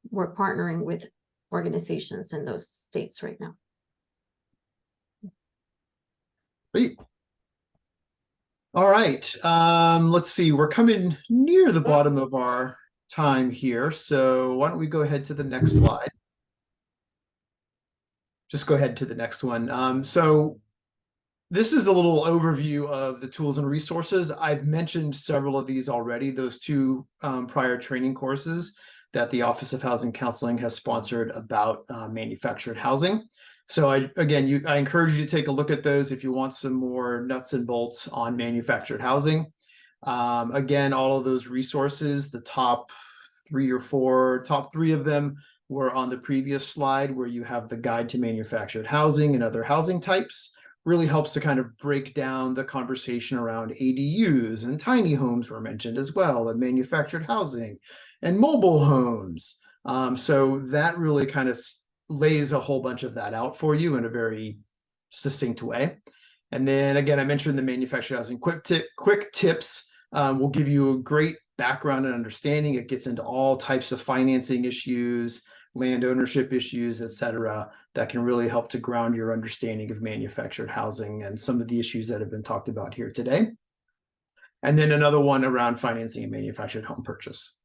We're partnering with organizations in those states right now. Great. All right. Let's see. We're coming near the bottom of our time here. So why don't we go ahead to the next slide? Just go ahead to the next one. So this is a little overview of the tools and resources. I've mentioned several of these already, those two prior training courses that the Office of Housing Counseling has sponsored about manufactured housing. So I encourage you to take a look at those if you want some more nuts and bolts on manufactured housing. Again, all of those resources, the top three of them were on the previous slide, where you have the guide to manufactured housing and other housing types. Really helps to kind of break down the conversation around ADUs, and tiny homes were mentioned as well, and manufactured housing and mobile homes. So that really kind of lays a whole bunch of that out for you in a very succinct way. And then again, I mentioned the manufactured housing quick tips will give you a great background and understanding. It gets into all types of financing issues, land ownership issues, etc., that can really help to ground your understanding of manufactured housing and some of the issues that have been talked about here today. And then another one around financing and manufactured home purchase.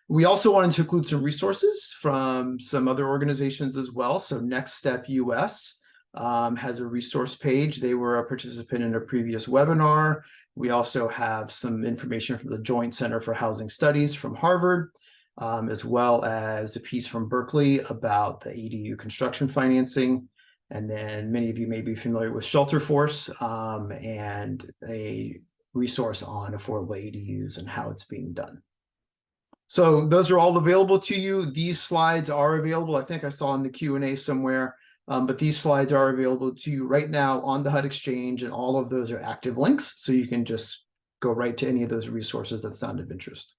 We also wanted to include some resources from some other organizations as well. So Next Step US has a resource page. They were a participant in a previous webinar. We also have some information from the Joint Center for Housing Studies from Harvard, as well as a piece from Berkeley about the ADU construction financing. And then many of you may be familiar with Shelterforce and a resource on affordable ADUs and how it's being done. So those are all available to you. These slides are available. I think I saw in the Q&A somewhere, but these slides are available to you right now on the HUD Exchange, and all of those are active links. So you can just go right to any of those resources that sound of interest.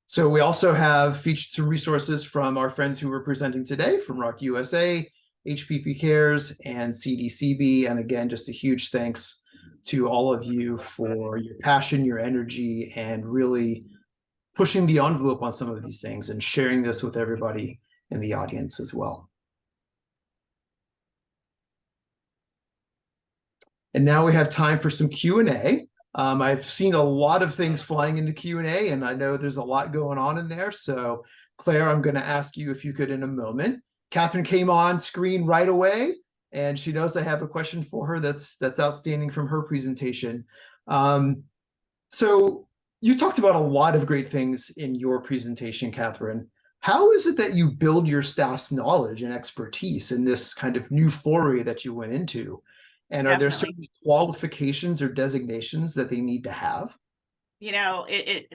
So we also have featured some resources from our friends who were presenting today from Rock USA, HPP Cares, and CDCB. And again, just a huge thanks to all of you for your passion, your energy, and really pushing the envelope on some of these things and sharing this with everybody in the audience as well. And now we have time for some Q&A. I've seen a lot of things flying in the Q&A, and I know there's a lot going on in there. So Claire, I'm going to ask you if you could in a moment. Catherine came on screen right away, and she knows I have a question for her that's outstanding from her presentation. So you talked about a lot of great things in your presentation, Catherine. How is it that you build your staff's knowledge and expertise in this kind of new foray that you went into? And are there certain qualifications or designations that they need to have? You know,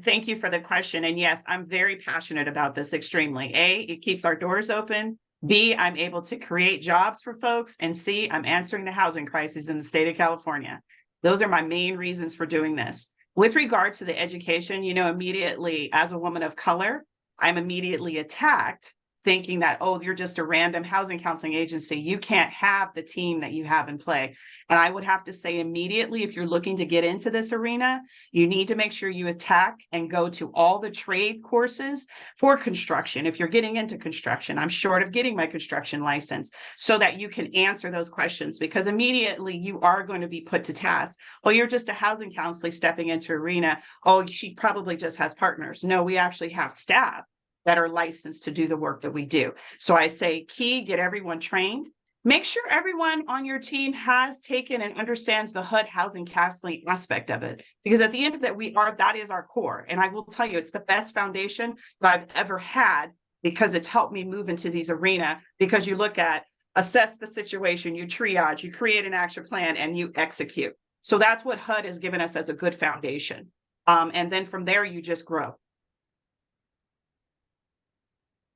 thank you for the question. And yes, I'm very passionate about this extremely. A, it keeps our doors open. B, I'm able to create jobs for folks. And C, I'm answering the housing crisis in the state of California. Those are my main reasons for doing this. With regard to the education, you know, immediately as a woman of color, I'm immediately attacked thinking that, oh, you're just a random housing counseling agency. You can't have the team that you have in play. And I would have to say immediately, if you're looking to get into this arena, you need to make sure you attack and go to all the trade courses for construction. If you're getting into construction, I'm short of getting my construction license, so that you can answer those questions, because immediately you are going to be put to task. Oh, you're just a housing counselor stepping into arena. Oh, she probably just has partners. No, we actually have staff that are licensed to do the work that we do. So I say key, get everyone trained. Make sure everyone on your team has taken and understands the HUD housing counseling aspect of it, because at the end of that, that is our core. And I will tell you, it's the best foundation that I've ever had, because it's helped me move into these arena, because you look at, assess the situation, you triage, you create an action plan, and you execute. So that's what HUD has given us as a good foundation. And then from there, you just grow.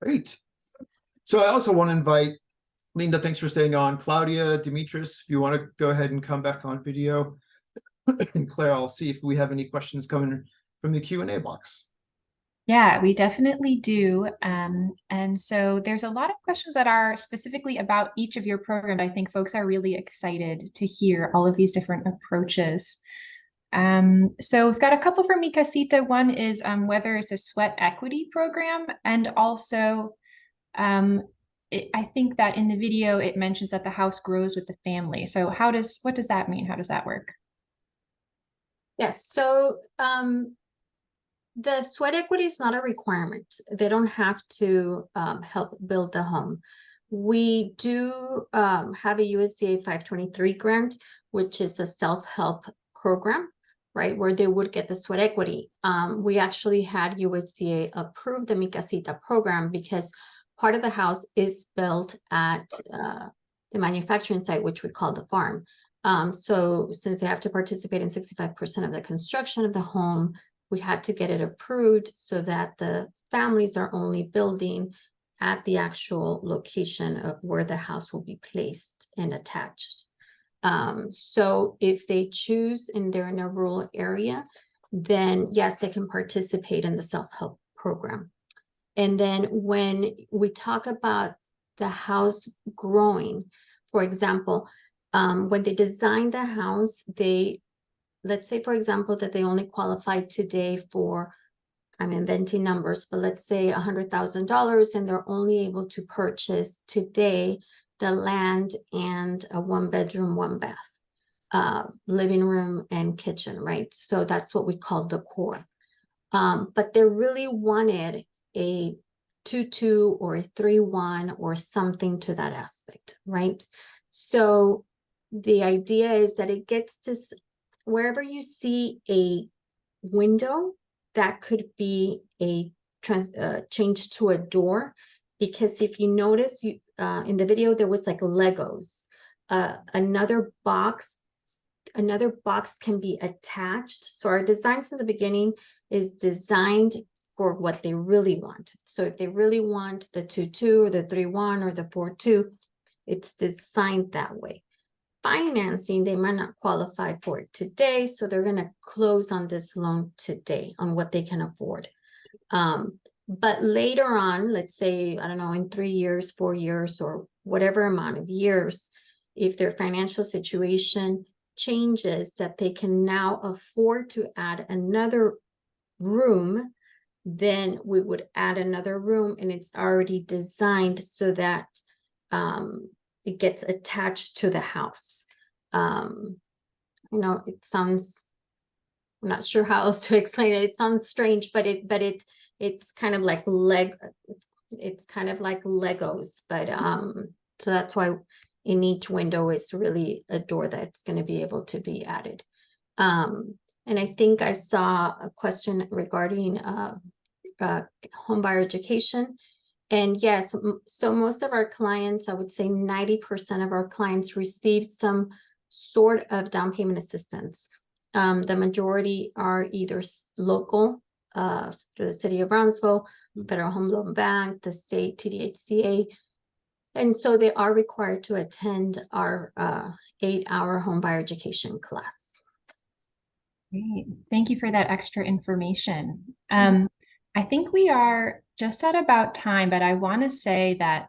Great. So I also want to invite Linda, thanks for staying on. Claudia, Demetrius, if you want to go ahead and come back on video. And Claire, I'll see if we have any questions coming from the Q&A box. Yeah, we definitely do. And so there's a lot of questions that are specifically about each of your programs. I think folks are really excited to hear all of these different approaches. So we've got a couple from Mi Casita. One is whether it's a sweat equity program, and also I think that in the video, it mentions that the house grows with the family. So what does that mean? How does that work? Yes, so the sweat equity is not a requirement. They don't have to help build the home. We do have a USDA 523 grant, which is a self-help program, right, where they would get the sweat equity. We actually had USDA approve the Mi Casita program because part of the house is built at the manufacturing site, which we call the farm. So since they have to participate in 65% of the construction of the home, we had to get it approved so that the families are only building at the actual location of where the house will be placed and attached. So if they choose and they're in a rural area, then yes, they can participate in the self-help program. And then when we talk about the house growing, for example, when they design the house, let's say, for example, that they only qualify today for, I'm inventing numbers, but let's say $100,000, and they're only able to purchase today the land and a 1-bedroom, 1-bath, living room and kitchen, right? So that's what we call the core. But they really wanted a 2-2 or a 3-1 or something to that aspect, right? So the idea is that it gets to wherever you see a window, that could be a change to a door, because if you notice, in the video there was like Legos. Another box can be attached. So our design since the beginning is designed for what they really want. So if they really want the 2-2 or the 3-1 or the 4-2, it's designed that way. Financing, they might not qualify for it today, so they're going to close on this loan today on what they can afford. But later on, let's say, I don't know, in 3 years, 4 years, or whatever amount of years, if their financial situation changes that they can now afford to add another room, then we would add another room, and it's already designed so that it gets attached to the house. It sounds, I'm not sure how else to explain it. It sounds strange, but it's kind of like it's kind of like Legos, but so that's why in each window is really a door that's going to be able to be added. And I think I saw a question regarding homebuyer education. And yes, so most of our clients, I would say 90% of our clients receive some sort of down payment assistance. The majority are either local, through the city of Brownsville, Federal Home Loan Bank, the state TDHCA. And so they are required to attend our 8-hour homebuyer education class. Great. Thank you for that extra information. I think we are just at about time, but I want to say that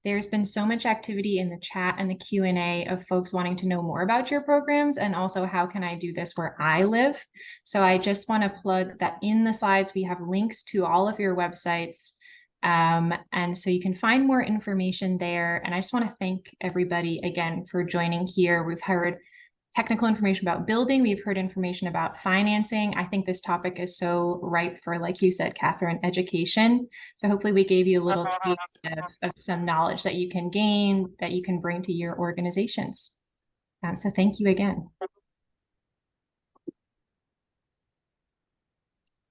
there's been so much activity in the chat and the Q&A of folks wanting to know more about your programs and also how can I do this where I live. So I just want to plug that in the slides, we have links to all of your websites. And so you can find more information there. And I just want to thank everybody again for joining here. We've heard technical information about building. We've heard information about financing. I think this topic is so ripe for, like you said, Catherine, education. So hopefully we gave you a little taste of some knowledge that you can gain, that you can bring to your organizations. So thank you again.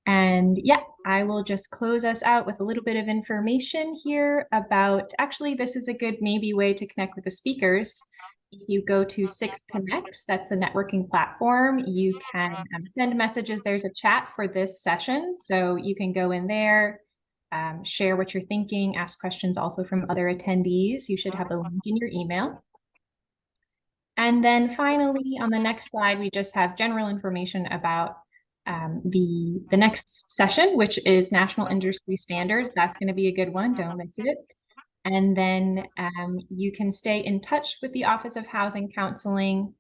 And yeah, I will just close us out with a little bit of information here about, actually, this is a good maybe way to connect with the speakers. If you go to Six Connects, that's a networking platform, you can send messages. There's a chat for this session, so you can go in there, share what you're thinking, ask questions also from other attendees. You should have the link in your email. And then finally, on the next slide, we just have general information about the next session, which is National Industry Standards. That's going to be a good one. Don't miss it. And then you can stay in touch with the Office of Housing Counseling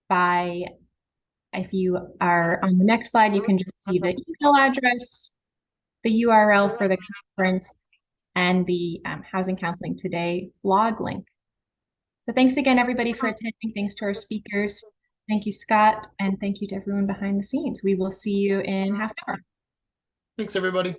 by, if you are on the next slide, you can just see the email address, the URL for the conference, and the Housing Counseling Today blog link. So thanks again, everybody, for attending. Thanks to our speakers. Thank you, Scott, and thank you to everyone behind the scenes. We will see you in half an hour. Thanks, everybody.